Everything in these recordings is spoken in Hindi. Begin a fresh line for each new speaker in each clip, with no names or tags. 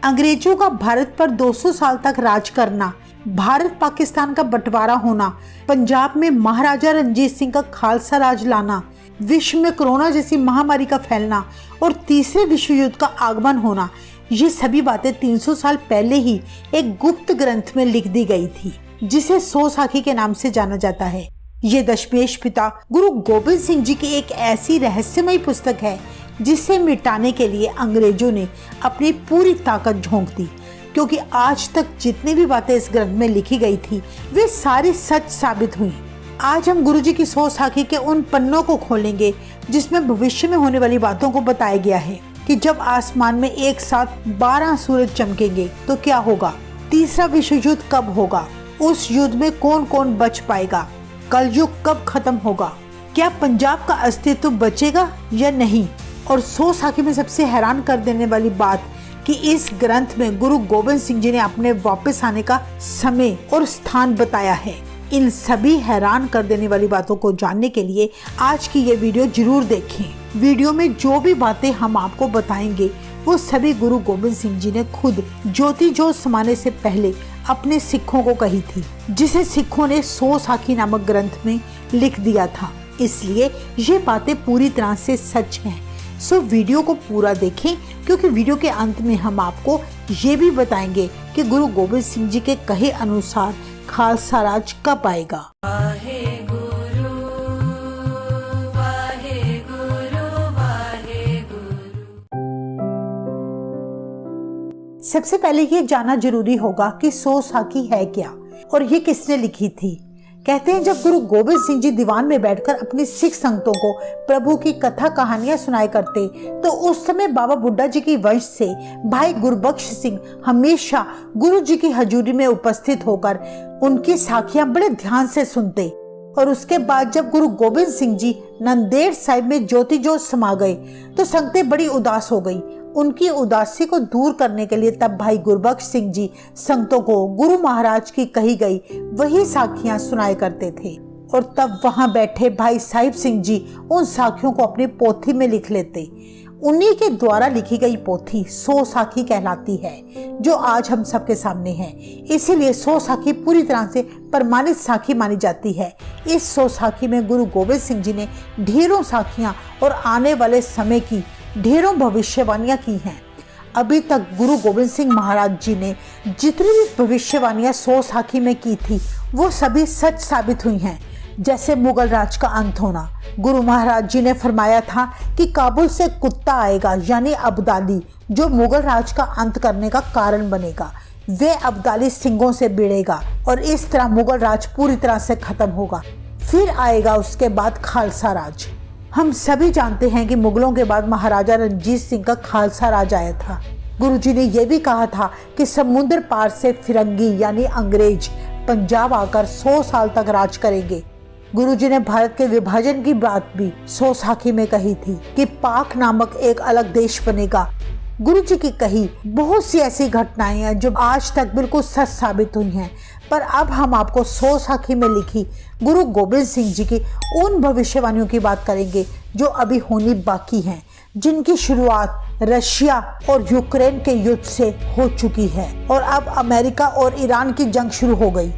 अंग्रेजों का भारत पर 200 साल तक राज करना, भारत पाकिस्तान का बंटवारा होना, पंजाब में महाराजा रणजीत सिंह का खालसा राज लाना, विश्व में कोरोना जैसी महामारी का फैलना और तीसरे विश्व युद्ध का आगमन होना, ये सभी बातें 300 साल पहले ही एक गुप्त ग्रंथ में लिख दी गई थी, जिसे सौ साखी के नाम से जाना जाता है। ये दशमेश पिता गुरु गोबिंद सिंह जी की एक ऐसी रहस्यमयी पुस्तक है जिसे मिटाने के लिए अंग्रेजों ने अपनी पूरी ताकत झोंक दी, क्योंकि आज तक जितनी भी बातें इस ग्रंथ में लिखी गई थी वे सारी सच साबित हुई। आज हम गुरुजी की सौ साखी के उन पन्नों को खोलेंगे जिसमें भविष्य में होने वाली बातों को बताया गया है कि जब आसमान में एक साथ 12 सूरज चमकेंगे तो क्या होगा, तीसरा विश्व युद्ध कब होगा, उस युद्ध में कौन कौन बच पाएगा, कलयुग कब खत्म होगा, क्या पंजाब का अस्तित्व बचेगा या नहीं। और सौ साखी में सबसे हैरान कर देने वाली बात कि इस ग्रंथ में गुरु गोबिंद सिंह जी ने अपने वापस आने का समय और स्थान बताया है। इन सभी हैरान कर देने वाली बातों को जानने के लिए आज की ये वीडियो जरूर देखें। वीडियो में जो भी बातें हम आपको बताएंगे वो सभी गुरु गोबिंद सिंह जी ने खुद ज्योति जोत समाने से पहले अपने सिखों को कही थी, जिसे सिखों ने सौ साखी नामक ग्रंथ में लिख दिया था। इसलिए ये बातें पूरी तरह से सच हैं। सो वीडियो को पूरा देखें, क्योंकि वीडियो के अंत में हम आपको ये भी बताएंगे कि गुरु गोबिंद सिंह जी के कहे अनुसार खालसा राज कब आएगा। सबसे पहले ये जानना जरूरी होगा कि सौ साखी है क्या और ये किसने लिखी थी। कहते हैं जब गुरु गोबिंद सिंह जी दीवान में बैठकर अपनी सिख संगतों को प्रभु की कथा कहानियां सुनाया करते तो उस समय बाबा बुड्ढा जी की वंश से भाई गुरबख्श सिंह हमेशा गुरु जी की हजूरी में उपस्थित होकर उनकी साखियां बड़े ध्यान से सुनते। और उसके बाद जब गुरु गोबिंद सिंह जी नंदेड़ साहिब में ज्योति जोत समा गए तो संगतें बड़ी उदास हो गई। उनकी उदासी को दूर करने के लिए तब भाई गुरबख्श सिंह जी संगतों को गुरु महाराज की कही गई वही साखियां सुनाया करते थे। और तब वहां बैठे भाई साहिब सिंह जी उन साखियों को अपनी पोथी में लिख लेते। उन्हीं के द्वारा लिखी गई पोथी सौ साखी कहलाती है, जो आज हम सबके सामने है। इसीलिए सौ साखी पूरी तरह से प्रमाणित साखी मानी जाती है। इस सौ साखी में गुरु गोबिंद सिंह जी ने ढेरों साखियां और आने वाले समय की ढेरों भविष्यवाणियां की हैं। अभी तक गुरु गोबिंद सिंह महाराज जी ने जितनी भी भविष्यवाणियां सौ साखी में की थी वो सभी सच साबित हुई हैं। जैसे मुगल राज का अंत होना, गुरु महाराज जी ने फरमाया था कि काबुल से कुत्ता आएगा यानी अब्दाली, जो मुगल राज का अंत करने का कारण बनेगा। वे अब्दाली सिंगों से भिड़ेगा और इस तरह मुगल राज पूरी तरह से खत्म होगा। फिर आएगा उसके बाद खालसा राज। हम सभी जानते हैं कि मुगलों के बाद महाराजा रणजीत सिंह का खालसा राज आया था। गुरुजी ने यह भी कहा था कि समुद्र पार से फिरंगी यानी अंग्रेज पंजाब आकर 100 साल तक राज करेंगे। गुरुजी ने भारत के विभाजन की बात भी सौ साखी में कही थी कि पाक नामक एक अलग देश बनेगा। गुरुजी की कही बहुत सी ऐसी घटनाएं हैं जो आज तक बिल्कुल सच साबित हुई हैं। पर अब हम आपको सौ साखी में लिखी गुरु गोबिंद सिंह जी की उन भविष्यवाणियों की बात करेंगे जो अभी होनी बाकी हैं, जिनकी शुरुआत रशिया और यूक्रेन के युद्ध से हो चुकी है और अब अमेरिका और ईरान की जंग शुरू हो गई।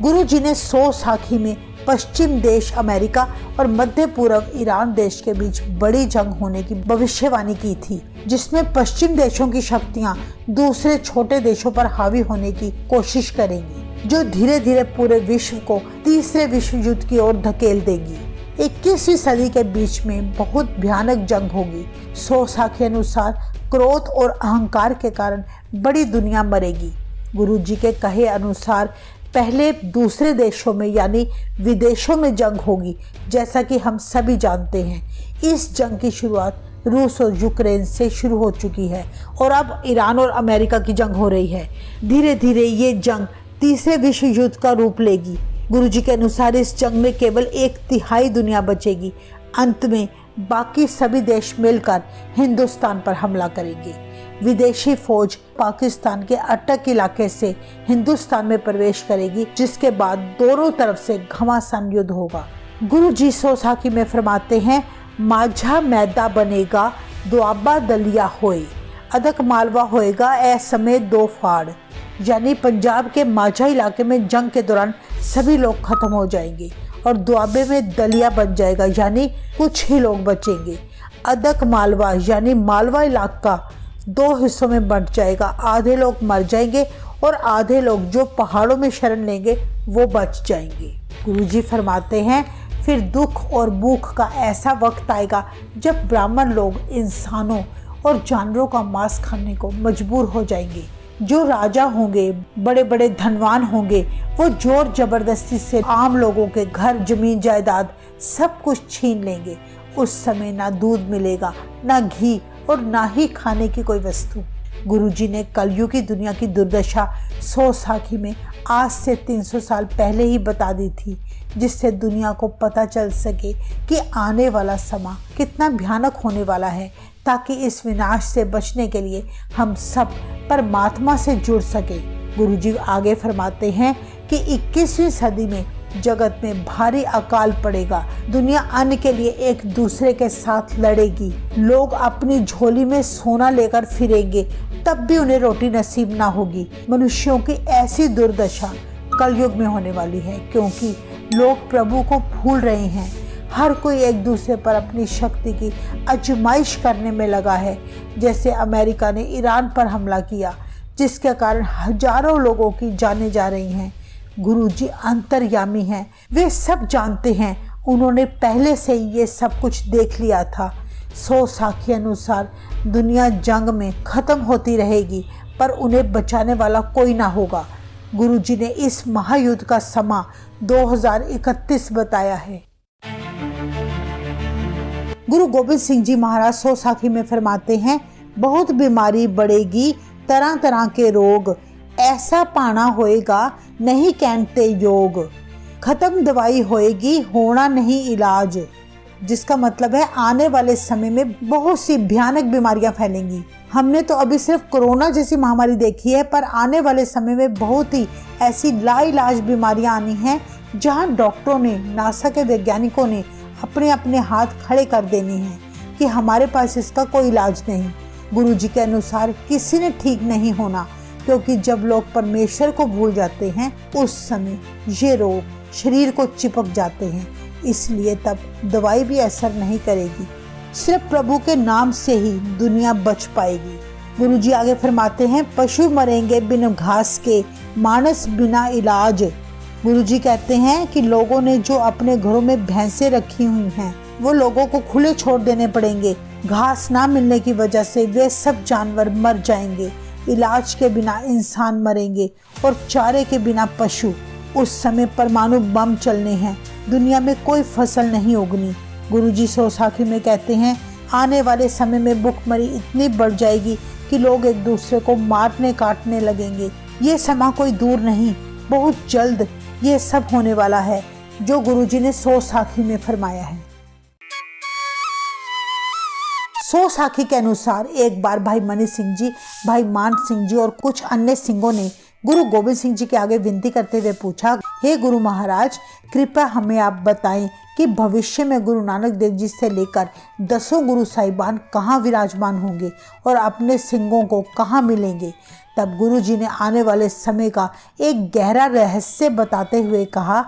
गुरु जी ने सौ साखी में पश्चिम देश अमेरिका और मध्य पूर्व ईरान देश के बीच बड़ी जंग होने की भविष्यवाणी की थी, जिसमें पश्चिम देशों की शक्तियां दूसरे छोटे देशों पर हावी होने की कोशिश करेंगी, जो धीरे धीरे पूरे विश्व को तीसरे विश्व युद्ध की ओर धकेल देगी। 21वीं सदी के बीच में बहुत भयानक जंग होगी। सौ साखी अनुसार क्रोध और अहंकार के कारण बड़ी दुनिया मरेगी। गुरु जी के कहे अनुसार पहले दूसरे देशों में यानी विदेशों में जंग होगी। जैसा कि हम सभी जानते हैं, इस जंग की शुरुआत रूस और यूक्रेन से शुरू हो चुकी है और अब ईरान और अमेरिका की जंग हो रही है। धीरे धीरे ये जंग तीसरे विश्व युद्ध का रूप लेगी। गुरुजी के अनुसार इस जंग में केवल 1/3 दुनिया बचेगी। अंत में बाकी सभी देश मिलकर हिंदुस्तान पर हमला करेंगे। विदेशी फौज पाकिस्तान के अटक इलाके से हिंदुस्तान में प्रवेश करेगी, जिसके बाद दोनों तरफ से घमासान युद्ध होगा। गुरु जी सौ साखी में फरमाते हैं, माझा मैदा बनेगा दुआबा दलिया होए। अदक मालवा होएगा ए समय दो फाड़, यानी पंजाब के माझा इलाके में जंग के दौरान सभी लोग खत्म हो जाएंगे और दुआबे में दलिया बन जाएगा, यानी कुछ ही लोग बचेंगे। अदक मालवा यानी मालवा इलाका दो हिस्सों में बंट जाएगा, आधे लोग मर जाएंगे और आधे लोग जो पहाड़ों में शरण लेंगे वो बच जाएंगे। गुरुजी फरमाते हैं फिर दुख और भूख का ऐसा वक्त आएगा जब ब्राह्मण लोग इंसानों और जानवरों का मांस खाने को मजबूर हो जाएंगे। जो राजा होंगे, बड़े बड़े धनवान होंगे, वो जोर जबरदस्ती से आम लोगों के घर, जमीन, जायदाद सब कुछ छीन लेंगे। उस समय ना दूध मिलेगा, ना घी और ना ही खाने की कोई वस्तु। गुरुजी ने कलयुग की दुनिया की दुर्दशा सो साखी में आज से 300 साल पहले ही बता दी थी, जिससे दुनिया को पता चल सके कि आने वाला समय कितना भयानक होने वाला है, ताकि इस विनाश से बचने के लिए हम सब परमात्मा से जुड़ सके। गुरुजी आगे फरमाते हैं कि 21वीं सदी में जगत में भारी अकाल पड़ेगा। दुनिया अन्न के लिए एक दूसरे के साथ लड़ेगी। लोग अपनी झोली में सोना लेकर फिरेंगे, तब भी उन्हें रोटी नसीब ना होगी। मनुष्यों की ऐसी दुर्दशा कलयुग में होने वाली है, क्योंकि लोग प्रभु को भूल रहे हैं। हर कोई एक दूसरे पर अपनी शक्ति की आजमाइश करने में लगा है। जैसे अमेरिका ने ईरान पर हमला किया, जिसके कारण हजारों लोगों की जानें जा रही हैं। गुरुजी अंतर्यामी हैं, वे सब जानते हैं। उन्होंने पहले से ही ये सब कुछ देख लिया था। सो साखी अनुसार दुनिया जंग में खत्म होती रहेगी, पर उन्हें बचाने वाला कोई ना होगा। गुरुजी ने इस महायुद्ध का समा 2031 बताया है। गुरु गोबिंद सिंह जी महाराज सो साखी में फरमाते हैं, बहुत बीमारी बढ़ेगी, तरह तरह के रोग, ऐसा पाना होएगा नहीं कहते योग, खत्म दवाई होएगी होना नहीं इलाज। जिसका मतलब है आने वाले समय में बहुत सी भयानक बीमारियां फैलेंगी। हमने तो अभी सिर्फ कोरोना जैसी महामारी देखी है, पर आने वाले समय में बहुत ही ऐसी लाइलाज बीमारियां आनी हैं, जहां डॉक्टरों ने, नासा के वैज्ञानिकों ने अपने अपने हाथ खड़े कर देने हैं कि हमारे पास इसका कोई इलाज नहीं। गुरुजी के अनुसार किसी ने ठीक नहीं होना, क्योंकि जब लोग परमेश्वर को भूल जाते हैं उस समय ये रोग शरीर को चिपक जाते हैं, इसलिए तब दवाई भी असर नहीं करेगी। सिर्फ प्रभु के नाम से ही दुनिया बच पाएगी। गुरुजी आगे फरमाते हैं, पशु मरेंगे बिना घास के, मानस बिना इलाज। गुरुजी कहते हैं कि लोगों ने जो अपने घरों में भैंसें रखी हुई हैं, वो लोगों को खुले छोड़ देने पड़ेंगे। घास ना मिलने की वजह से वे सब जानवर मर जाएंगे। इलाज के बिना इंसान मरेंगे और चारे के बिना पशु। उस समय परमाणु बम चलने हैं, दुनिया में कोई फसल नहीं उगनी। गुरुजी सो साखी में कहते हैं, आने वाले समय में भुखमरी इतनी बढ़ जाएगी कि लोग एक दूसरे को मारने काटने लगेंगे। ये समय कोई दूर नहीं, बहुत जल्द ये सब होने वाला है, जो गुरुजी ने सो साखी में फरमाया है। सो साखी के अनुसार एक बार भाई मनी सिंह जी, भाई मान सिंह जी और कुछ अन्य सिंहों ने गुरु गोबिंद सिंह जी के आगे विनती करते हुए पूछा, हे गुरु महाराज, कृपया हमें आप बताएं कि भविष्य में गुरु नानक देव जी से लेकर 10 गुरु साहिबान कहाँ विराजमान होंगे और अपने सिंहों को कहाँ मिलेंगे। तब गुरु जी ने आने वाले समय का एक गहरा रहस्य बताते हुए कहा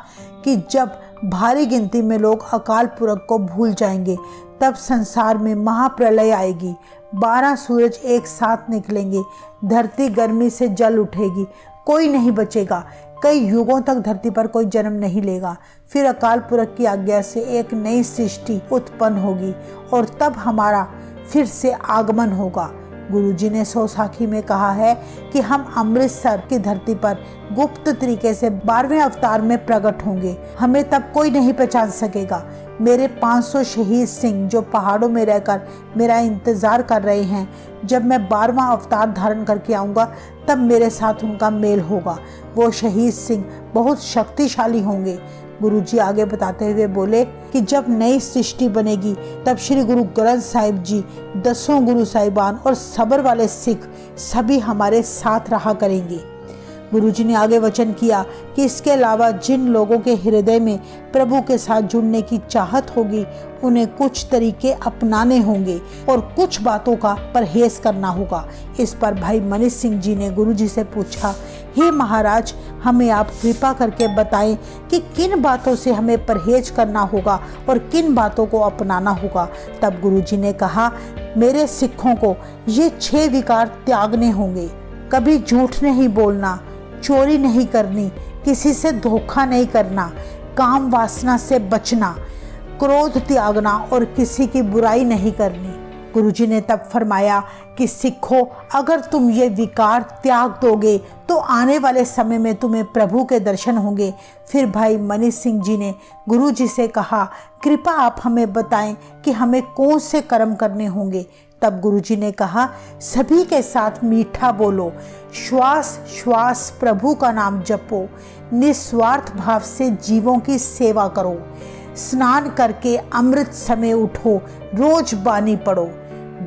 कि जब भारी गिनती में लोग अकाल पुरख को भूल जाएंगे, तब संसार में महाप्रलय आएगी। 12 सूरज एक साथ निकलेंगे, धरती गर्मी से जल उठेगी, कोई नहीं बचेगा। कई युगों तक धरती पर कोई जन्म नहीं लेगा। फिर अकाल पुरख की आज्ञा से एक नई सृष्टि उत्पन्न होगी और तब हमारा फिर से आगमन होगा। गुरुजी ने सो साखी में कहा है कि हम अमृतसर की धरती पर गुप्त तरीके से 12वें अवतार में प्रकट होंगे। हमें तब कोई नहीं पहचान सकेगा। मेरे 500 शहीद सिंह जो पहाड़ों में रहकर मेरा इंतजार कर रहे हैं, जब मैं 12वां अवतार धारण करके आऊँगा तब मेरे साथ उनका मेल होगा। वो शहीद सिंह बहुत शक्तिशाली होंगे। गुरुजी आगे बताते हुए बोले कि जब नई सृष्टि बनेगी तब श्री गुरु ग्रंथ साहिब जी, 10 गुरु साहिबान और सबर वाले सिख सभी हमारे साथ रहा करेंगे। गुरुजी ने आगे वचन किया कि इसके अलावा जिन लोगों के हृदय में प्रभु के साथ जुड़ने की चाहत होगी उन्हें कुछ तरीके अपनाने होंगे और कुछ बातों का परहेज करना होगा। इस पर भाई मनीष सिंह जी ने गुरुजी से पूछा, हे महाराज, हमें आप कृपा करके बताएं कि किन बातों से हमें परहेज करना होगा और किन बातों को अपनाना होगा। तब गुरुजी ने कहा, मेरे सिखों को ये 6 विकार त्यागने होंगे। कभी झूठ नहीं बोलना, चोरी नहीं करनी, किसी से धोखा नहीं करना, काम वासना से बचना, क्रोध त्यागना और किसी की बुराई नहीं करनी। गुरुजी ने तब फरमाया कि सिखो, अगर तुम ये विकार त्याग दोगे तो आने वाले समय में तुम्हें प्रभु के दर्शन होंगे। फिर भाई मनीष सिंह जी ने गुरुजी से कहा, कृपा आप हमें बताएं कि हमें कौन से कर्म करने होंगे। तब गुरुजी ने कहा, सभी के साथ मीठा बोलो, श्वास श्वास प्रभु का नाम जपो, निस्वार्थ भाव से जीवों की सेवा करो, स्नान करके अमृत समय उठो, रोज बानी पढ़ो।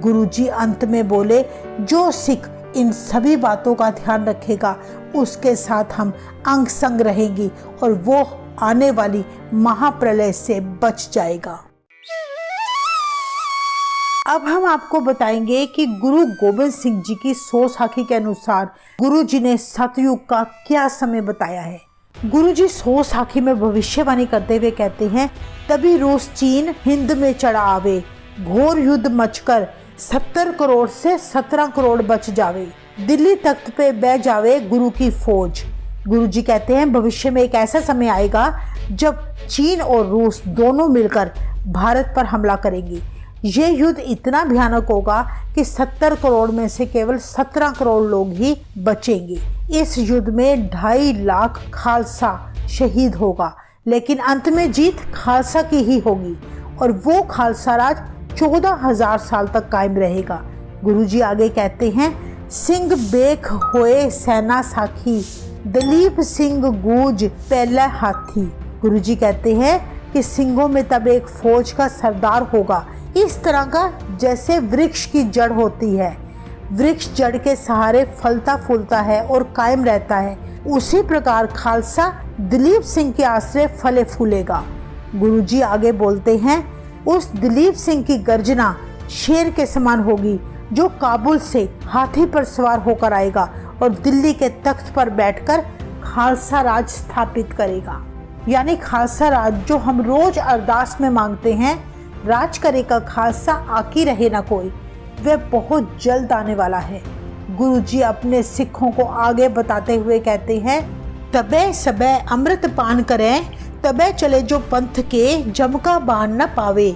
गुरुजी अंत में बोले, जो सिख इन सभी बातों का ध्यान रखेगा उसके साथ हम अंग संग रहेंगी और वो आने वाली महाप्रलय से बच जाएगा। अब हम आपको बताएंगे कि गुरु गोबिंद सिंह जी की 100 साखी के अनुसार गुरु जी ने सतयुग का क्या समय बताया है। गुरु जी 100 साखी में भविष्यवाणी करते हुए कहते हैं, तभी रूस चीन हिंद में चढ़ा आवे, घोर युद्ध मचकर 70 करोड़ से 17 करोड़ बच जावे, दिल्ली तख्त पे बह जावे गुरु की फौज। गुरु जी कहते हैं, भविष्य में एक ऐसा समय आएगा जब चीन और रूस दोनों मिलकर भारत पर हमला करेंगी। ये युद्ध इतना भयानक होगा कि 70 करोड़ में से केवल 17 करोड़ लोग ही बचेंगे। इस युद्ध में 2.5 लाख खालसा शहीद होगा, लेकिन अंत में जीत खालसा की ही होगी और वो खालसा राज 14,000 साल तक कायम रहेगा। गुरुजी आगे कहते हैं, सिंह बेख होए सेना साखी, दलीप सिंह गूंज पहला हाथी। गुरुजी कहते हैं कि सिंहों में तब एक फौज का सरदार होगा, इस तरह का जैसे वृक्ष की जड़ होती है, वृक्ष जड़ के सहारे फलता फूलता है और कायम रहता है, उसी प्रकार खालसा दलीप सिंह के आश्रय फले फूलेगा। गुरुजी आगे बोलते हैं, उस दलीप सिंह की गर्जना शेर के समान होगी जो काबुल से हाथी पर सवार होकर आएगा और दिल्ली के तख्त पर बैठकर खालसा राज स्थापित करेगा। यानी खालसा राज जो हम रोज अरदास में मांगते हैं, राज करेगा खालसा आकी रहे ना कोई, वह बहुत जल्द आने वाला है। गुरुजी अपने सिखों को आगे बताते हुए कहते हैं, तबे सबे अमृत पान करें, तबे चले जो पंथ के जमका बान न पावे,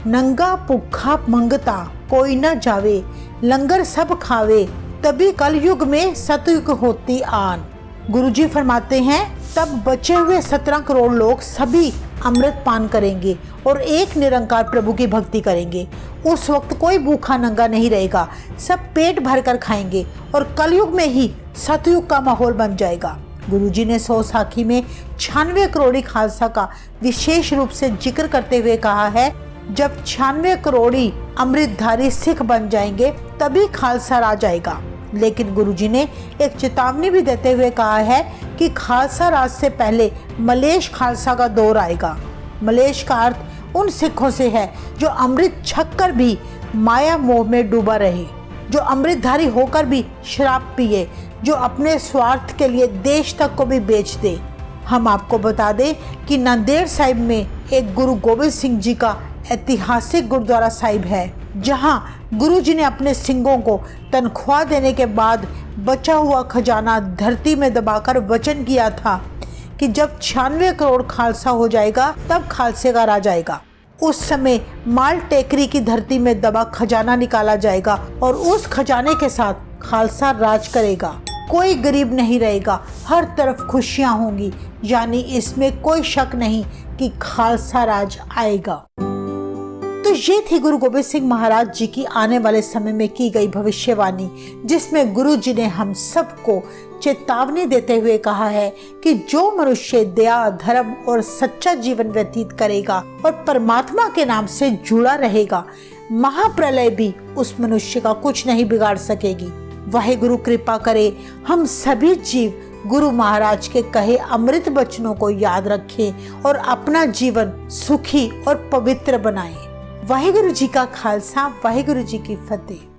नंगा भूखा मंगता कोई न जावे, लंगर सब खावे, तभी कलयुग में सतयुग होती आन। गुरुजी फरमाते हैं, तब बचे हुए 17 करोड़ लोग सभी अमृत पान करेंगे और एक निरंकार प्रभु की भक्ति करेंगे। उस वक्त कोई भूखा नंगा नहीं रहेगा, सब पेट भरकर खाएंगे और कलयुग में ही सतयुग का माहौल बन जाएगा। गुरुजी ने 100 साखी में 96 करोड़ी खालसा का विशेष रूप से जिक्र करते हुए कहा है, जब 96 करोड़ी अमृतधारी सिख बन जाएंगे तभी खालसा राज आएगा। लेकिन गुरुजी ने एक चेतावनी भी देते हुए कहा है कि खालसा राज से पहले मलेश खालसा का दौर आएगा। मलेश का अर्थ उन सिखों से है जो अमृत छककर भी माया मोह में डूबा रहे, जो अमृतधारी होकर भी शराब पिए, जो अपने स्वार्थ के लिए देश तक को भी बेच दे। हम आपको बता दें कि नांदेड़ साहिब में एक गुरु गोबिंद सिंह जी का ऐतिहासिक गुरुद्वारा साहिब है, जहां गुरुजी ने अपने सिंहों को तनख्वाह देने के बाद बचा हुआ खजाना धरती में दबाकर वचन किया था कि जब 96 करोड़ खालसा हो जाएगा तब खालसे का राज आएगा। उस समय माल टेकरी की धरती में दबा खजाना निकाला जाएगा और उस खजाने के साथ खालसा राज करेगा। कोई गरीब नहीं रहेगा, हर तरफ खुशियां होंगी। यानी इसमें कोई शक नहीं कि खालसा राज आएगा। तो ये थी गुरु गोबिंद सिंह महाराज जी की आने वाले समय में की गई भविष्यवाणी, जिसमें गुरु जी ने हम सबको चेतावनी देते हुए कहा है कि जो मनुष्य दया, धर्म और सच्चा जीवन व्यतीत करेगा और परमात्मा के नाम से जुड़ा रहेगा, महाप्रलय भी उस मनुष्य का कुछ नहीं बिगाड़ सकेगी। वाहे गुरु कृपा करे हम सभी जीव गुरु महाराज के कहे अमृत वचनों को याद रखें और अपना जीवन सुखी और पवित्र बनाएं। वाहिगुरु जी का खालसा, वाहिगुरु जी की फतेह।